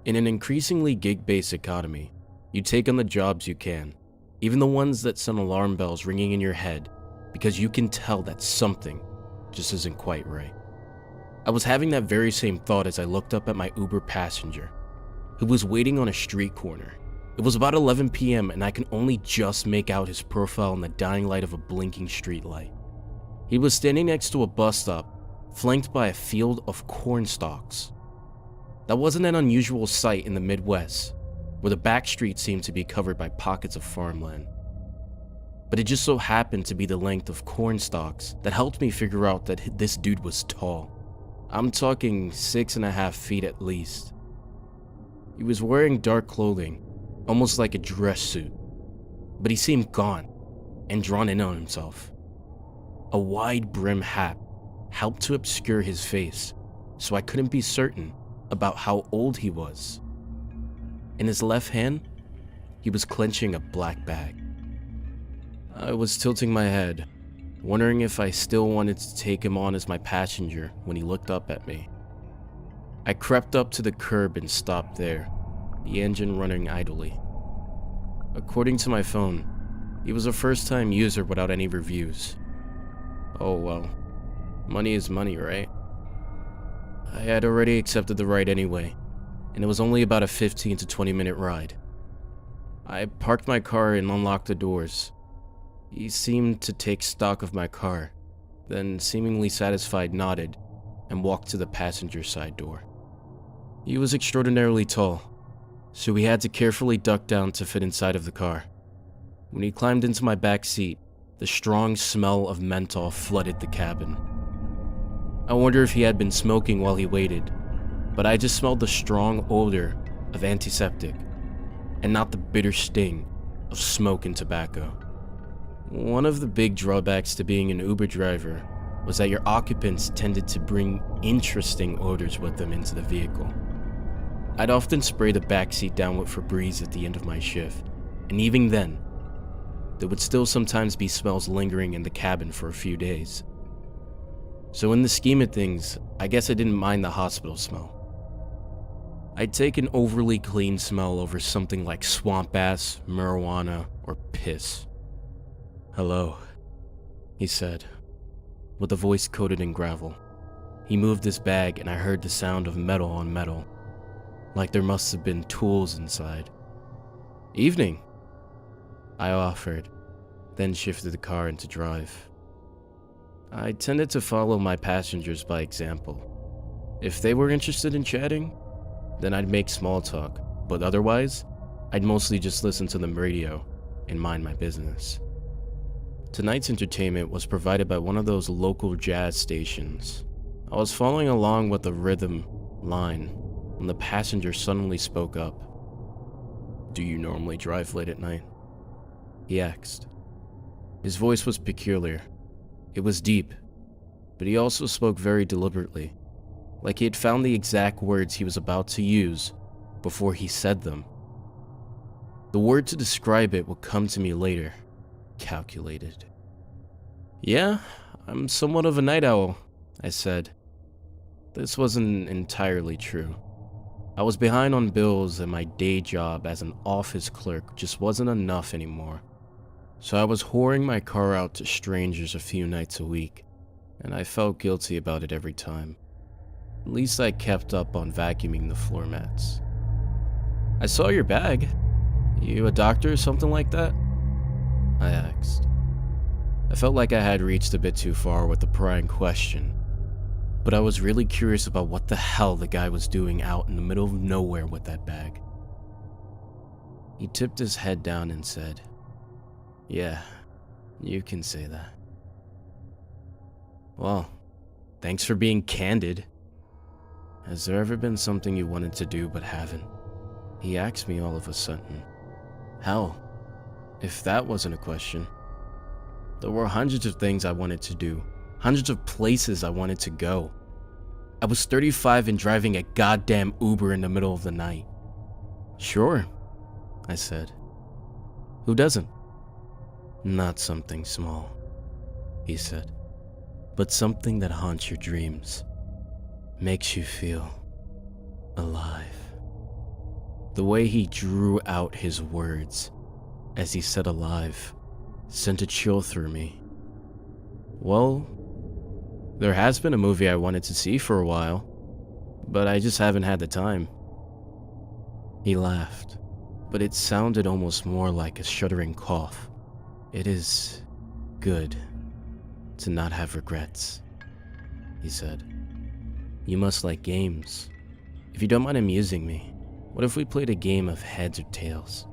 In an increasingly gig-based economy, you take on the jobs you can, even the ones that send alarm bells ringing in your head because you can tell that something just isn't quite right. I was having that very same thought as I looked up at my Uber passenger, who was waiting on a street corner. It was about 11 p.m. and I can only just make out his profile in the dying light of a blinking street light. He was standing next to a bus stop, flanked by a field of corn stalks. That wasn't an unusual sight in the Midwest, where the back streets seemed to be covered by pockets of farmland. But it just so happened to be the length of corn stalks that helped me figure out that this dude was tall. I'm talking 6.5 feet at least. He was wearing dark clothing, almost like a dress suit, but he seemed gaunt and drawn in on himself. A wide brim hat helped to obscure his face, so I couldn't be certain about how old he was. In his left hand, he was clenching a black bag. I was tilting my head, wondering if I still wanted to take him on as my passenger when he looked up at me. I crept up to the curb and stopped there, the engine running idly. According to my phone, he was a first-time user without any reviews. Oh well, money is money, right? I had already accepted the ride anyway, and it was only about a 15 to 20 minute ride. I parked my car and unlocked the doors. He seemed to take stock of my car, then seemingly satisfied nodded and walked to the passenger side door. He was extraordinarily tall, so he had to carefully duck down to fit inside of the car. When he climbed into my back seat, the strong smell of menthol flooded the cabin. I wonder if he had been smoking while he waited, but I just smelled the strong odor of antiseptic and not the bitter sting of smoke and tobacco. One of the big drawbacks to being an Uber driver was that your occupants tended to bring interesting odors with them into the vehicle. I'd often spray the backseat down with Febreze at the end of my shift, and even then, there would still sometimes be smells lingering in the cabin for a few days. So in the scheme of things, I guess I didn't mind the hospital smell. I'd take an overly clean smell over something like swamp ass, marijuana, or piss. "Hello," he said, with a voice coated in gravel. He moved his bag and I heard the sound of metal on metal, like there must have been tools inside. "Evening," I offered, then shifted the car into drive. I tended to follow my passengers by example. If they were interested in chatting, then I'd make small talk, but otherwise, I'd mostly just listen to the radio and mind my business. Tonight's entertainment was provided by one of those local jazz stations. I was following along with the rhythm line when the passenger suddenly spoke up. "Do you normally drive late at night?" he asked. His voice was peculiar. It was deep, but he also spoke very deliberately, like he had found the exact words he was about to use before he said them. The word to describe it would come to me later. Calculated. "Yeah, I'm somewhat of a night owl," I said. This wasn't entirely true. I was behind on bills and my day job as an office clerk just wasn't enough anymore. So I was whoring my car out to strangers a few nights a week, and I felt guilty about it every time. At least I kept up on vacuuming the floor mats. "I saw your bag. You a doctor or something like that?" I asked. I felt like I had reached a bit too far with the prying question, but I was really curious about what the hell the guy was doing out in the middle of nowhere with that bag. He tipped his head down and said, "Yeah, you can say that." "Well, thanks for being candid. Has there ever been something you wanted to do but haven't?" he asked me all of a sudden. Hell, if that wasn't a question. There were hundreds of things I wanted to do, hundreds of places I wanted to go. I was 35 and driving a goddamn Uber in the middle of the night. "Sure," I said. "Who doesn't?" "Not something small," he said, "but something that haunts your dreams, makes you feel alive." The way he drew out his words as he said alive sent a chill through me. Well, there has been a movie I wanted to see for a while, but I just haven't had the time. He laughed, but it sounded almost more like a shuddering cough. It is good to not have regrets, he said. You must like games. If you don't mind amusing me, what if we played a game of heads or tails?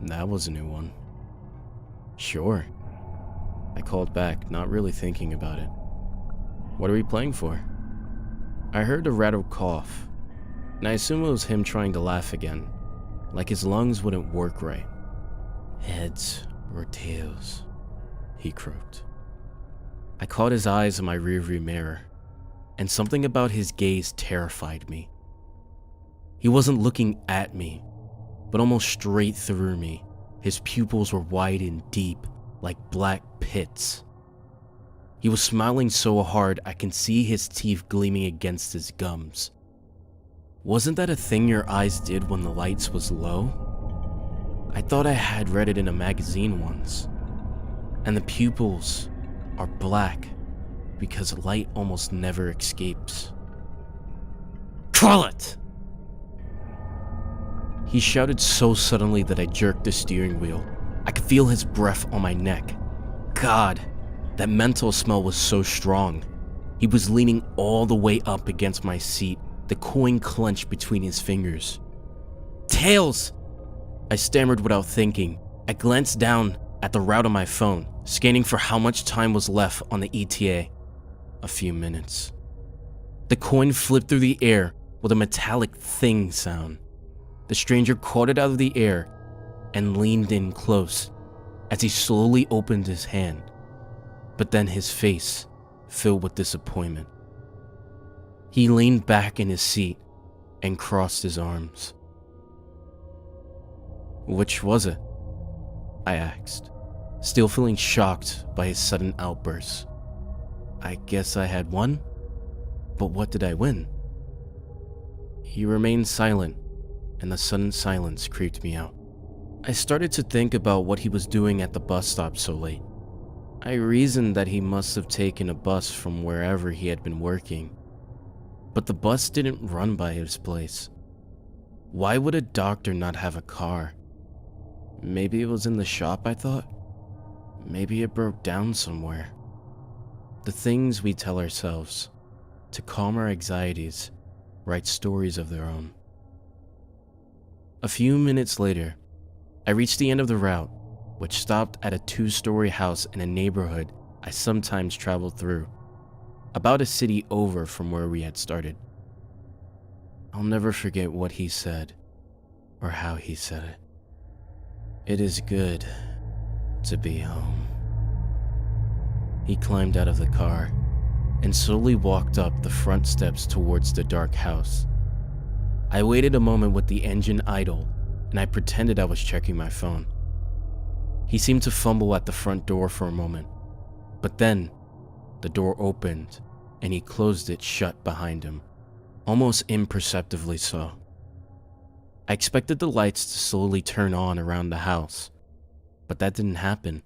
That was a new one. Sure. I called back, not really thinking about it. What are we playing for? I heard a rattled cough, and I assumed it was him trying to laugh again, like his lungs wouldn't work right. Heads or tails, he croaked. I caught his eyes in my rearview mirror, and something about his gaze terrified me. He wasn't looking at me, but almost straight through me. His pupils were wide and deep, like black pits. He was smiling so hard I can see his teeth gleaming against his gums. Wasn't that a thing your eyes did when the lights was low? I thought I had read it in a magazine once. And the pupils are black because light almost never escapes. Call it! He shouted so suddenly that I jerked the steering wheel. I could feel his breath on my neck. God, that menthol smell was so strong. He was leaning all the way up against my seat, the coin clenched between his fingers. Tails! I stammered without thinking. I glanced down at the route on my phone, scanning for how much time was left on the ETA. A few minutes. The coin flipped through the air with a metallic thing sound. The stranger caught it out of the air and leaned in close as he slowly opened his hand, but then his face filled with disappointment. He leaned back in his seat and crossed his arms. Which was it? I asked, still feeling shocked by his sudden outburst. I guess I had won, but what did I win? He remained silent, and the sudden silence creeped me out. I started to think about what he was doing at the bus stop so late. I reasoned that he must have taken a bus from wherever he had been working, but the bus didn't run by his place. Why would a doctor not have a car? Maybe it was in the shop, I thought. Maybe it broke down somewhere. The things we tell ourselves to calm our anxieties write stories of their own. A few minutes later, I reached the end of the route, which stopped at a 2-story house in a neighborhood I sometimes traveled through, about a city over from where we had started. I'll never forget what he said, or how he said it. It is good to be home. He climbed out of the car and slowly walked up the front steps towards the dark house. I waited a moment with the engine idle, and I pretended I was checking my phone. He seemed to fumble at the front door for a moment, but then the door opened and he closed it shut behind him, almost imperceptibly so. I expected the lights to slowly turn on around the house, but that didn't happen.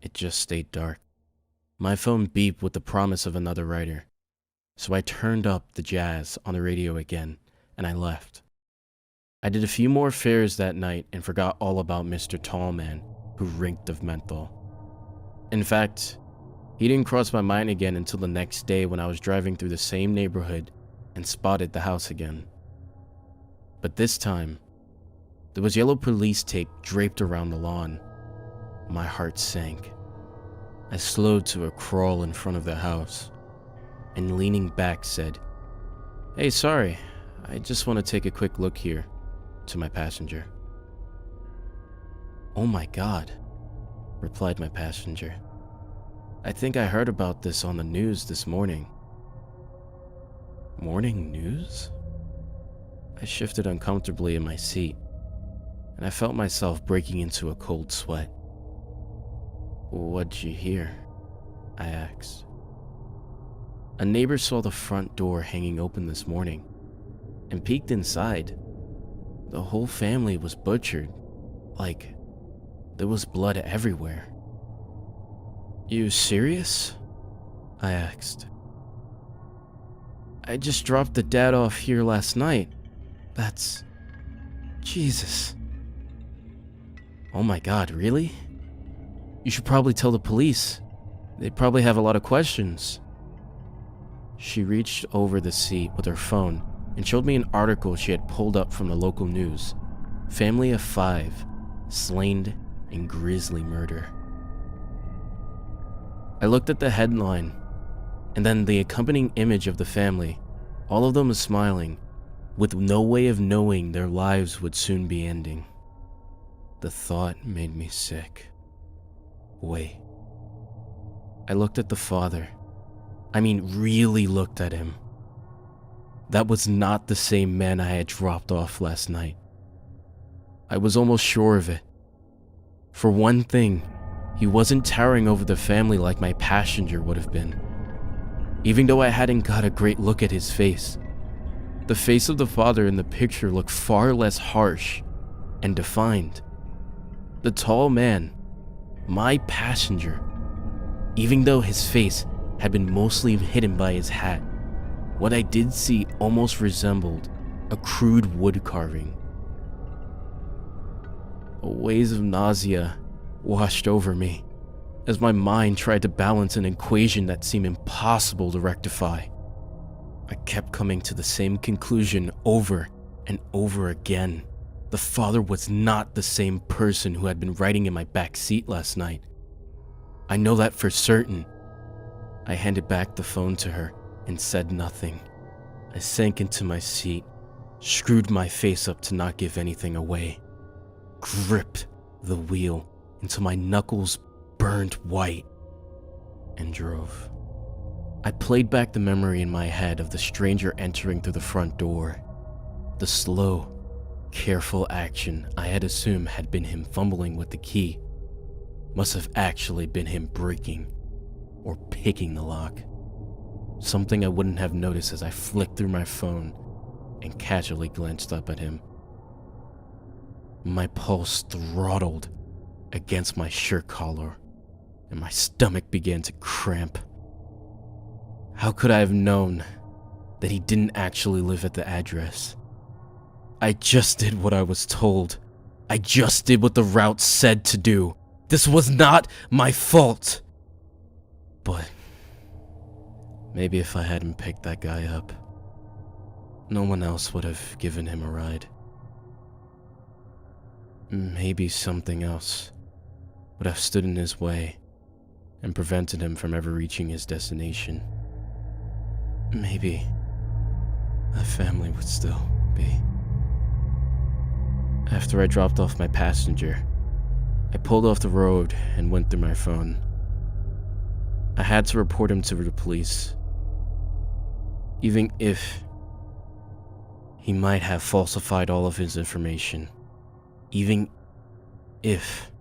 It just stayed dark. My phone beeped with the promise of another rider, so I turned up the jazz on the radio again and I left. I did a few more fares that night and forgot all about Mr. Tallman, who reeked of menthol. In fact, he didn't cross my mind again until the next day when I was driving through the same neighborhood and spotted the house again. But this time, there was yellow police tape draped around the lawn. My heart sank. I slowed to a crawl in front of the house, and leaning back said, "Hey, sorry, I just want to take a quick look here," to my passenger. "Oh my God," replied my passenger. "I think I heard about this on the news this morning." Morning news? I shifted uncomfortably in my seat, and I felt myself breaking into a cold sweat. "What'd you hear?" I asked. "A neighbor saw the front door hanging open this morning and peeked inside. The whole family was butchered. Like, there was blood everywhere. You serious? I asked. I just dropped the dad off here last night. That's... Jesus. Oh my God, really? You should probably tell the police. They probably have a lot of questions. She reached over the seat with her phone and showed me an article she had pulled up from the local news. Family of 5 slain in grisly murder. I looked at the headline and then the accompanying image of the family. All of them smiling, with no way of knowing their lives would soon be ending. The thought made me sick. Wait. I looked at the father. I mean, really looked at him. That was not the same man I had dropped off last night. I was almost sure of it. For one thing, he wasn't towering over the family like my passenger would have been. Even though I hadn't got a great look at his face, the face of the father in the picture looked far less harsh and defined. The tall man, my passenger, even though his face had been mostly hidden by his hat, what I did see almost resembled a crude wood carving. A wave of nausea washed over me as my mind tried to balance an equation that seemed impossible to rectify. I kept coming to the same conclusion over and over again. The father was not the same person who had been riding in my back seat last night. I know that for certain. I handed back the phone to her and said nothing. I sank into my seat, screwed my face up to not give anything away, gripped the wheel until my knuckles burned white, and drove. I played back the memory in my head of the stranger entering through the front door. The slow, careful action I had assumed had been him fumbling with the key must have actually been him breaking or picking the lock. Something I wouldn't have noticed as I flicked through my phone and casually glanced up at him. My pulse throttled against my shirt collar, and my stomach began to cramp. How could I have known that he didn't actually live at the address? I just did what I was told. I just did what the route said to do. This was not my fault. But maybe if I hadn't picked that guy up, no one else would have given him a ride. Maybe something else would have stood in his way and prevented him from ever reaching his destination. Maybe my family would still be. After I dropped off my passenger, I pulled off the road and went through my phone. I had to report him to the police. Even if he might have falsified all of his information. Even if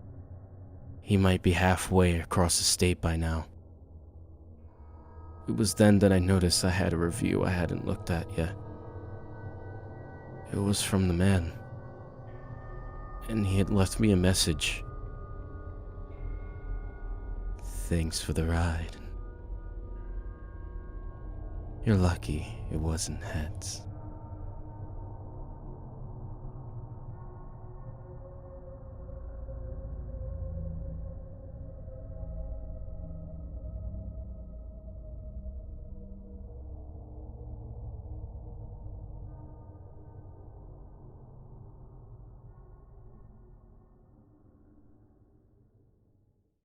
he might be halfway across the state by now. It was then that I noticed I had a review I hadn't looked at yet. It was from the man, and he had left me a message. Thanks for the ride. You're lucky it wasn't heads.